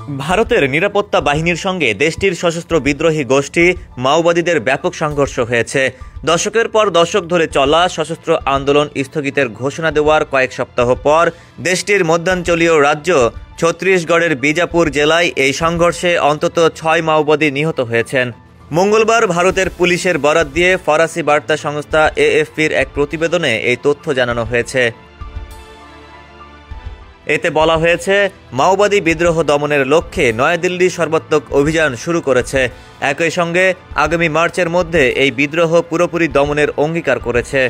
ভারতের নিরাপত্তা বাহিনীর সঙ্গে দেশটির সশস্ত্র বিদ্রোহী গোষ্ঠী মাওবাদীদের ব্যাপক সংঘর্ষ হয়েছে। দশকের পর দশক ধরে চলা সশস্ত্র আন্দোলন স্থগিতের ঘোষণা দেওয়ার কয়েক সপ্তাহ পর দেশটির মধ্যাঞ্চলীয় রাজ্য ছত্তিশগড়ের বিজাপুর জেলায় এই সংঘর্ষে অন্তত ৬ মাওবাদী নিহত হয়েছেন। মঙ্গলবার ভারতের পুলিশের বরাত দিয়ে ফরাসি বার্তা সংস্থা এএফপির এক প্রতিবেদনে এই তথ্য জানানো হয়েছে। এতে বলা হয়েছে, মাওবাদী বিদ্রোহ দমনের লক্ষ্যে নয়াদিল্লি সর্বাত্মক অভিযান শুরু করেছে। একই সঙ্গে আগামী মার্চের মধ্যে এই বিদ্রোহ পুরোপুরি দমনের অঙ্গীকার করেছে।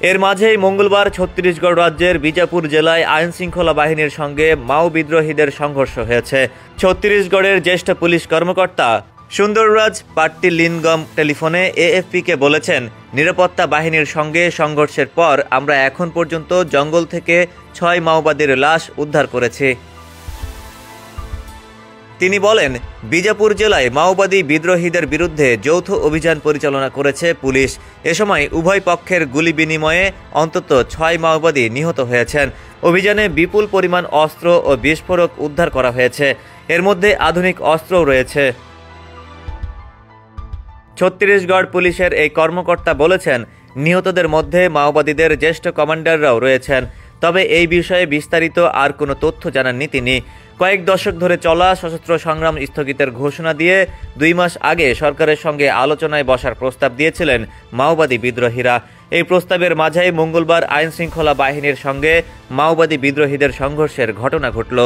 এর মাঝেই মঙ্গলবার ছত্তিশগড় রাজ্যের বিজাপুর জেলায় আইনশৃঙ্খলা বাহিনীর সঙ্গে মাও বিদ্রোহীদের সংঘর্ষ হয়েছে। ছত্তিশগড়ের জ্যেষ্ঠ পুলিশ কর্মকর্তা সুন্দররাজ পাট্টিলিঙ্গম টেলিফোনে এএফপিকে বলেছেন, নিরাপত্তা বাহিনীর সঙ্গে সংঘর্ষের পর আমরা এখন পর্যন্ত জঙ্গল থেকে ৬ মাওবাদীর লাশ উদ্ধার করেছি। তিনি বলেন, বিজাপুর জেলায় মাওবাদী বিদ্রোহীদের বিরুদ্ধে যৌথ অভিযান পরিচালনা করেছে পুলিশ। এ সময় উভয় পক্ষের গুলি বিনিময়ে অন্তত ৬ মাওবাদী নিহত হয়েছেন। অভিযানে বিপুল পরিমাণ অস্ত্র ও বিস্ফোরক উদ্ধার করা হয়েছে। এর মধ্যে আধুনিক অস্ত্রও রয়েছে। ছত্তিশগড় পুলিশের এই কর্মকর্তা বলেছেন, নিহতদের মধ্যে মাওবাদীদের জ্যেষ্ঠ কমান্ডাররাও রয়েছেন। তবে এই বিষয়ে বিস্তারিত আর কোনো তথ্য জানাননি তিনি। কয়েক দশক ধরে চলা সশস্ত্র সংগ্রাম স্থগিতের ঘোষণা দিয়ে ২ মাস আগে সরকারের সঙ্গে আলোচনায় বসার প্রস্তাব দিয়েছিলেন মাওবাদী বিদ্রোহীরা। এই প্রস্তাবের মাঝেই মঙ্গলবার আইনশৃঙ্খলা বাহিনীর সঙ্গে মাওবাদী বিদ্রোহীদের সংঘর্ষের ঘটনা ঘটল।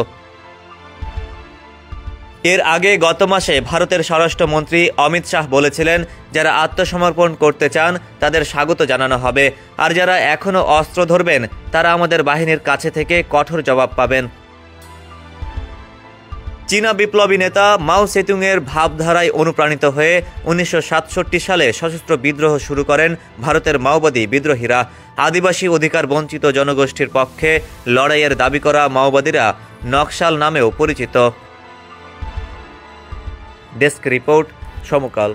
এর আগে গত মাসে ভারতের স্বরাষ্ট্রমন্ত্রী অমিত শাহ বলেছিলেন, যারা আত্মসমর্পণ করতে চান তাদের স্বাগত জানানো হবে, আর যারা এখনও অস্ত্র ধরবেন তারা আমাদের বাহিনীর কাছে থেকে কঠোর জবাব পাবেন। চীনা বিপ্লবী নেতা মাও সেতুংয়ের ভাবধারায় অনুপ্রাণিত হয়ে ১৯৬৭ সালে সশস্ত্র বিদ্রোহ শুরু করেন ভারতের মাওবাদী বিদ্রোহীরা। আদিবাসী অধিকার বঞ্চিত জনগোষ্ঠীর পক্ষে লড়াইয়ের দাবি করা মাওবাদীরা নকশাল নামেও পরিচিত। ডেস্ক রিপোর্ট, সমকাল।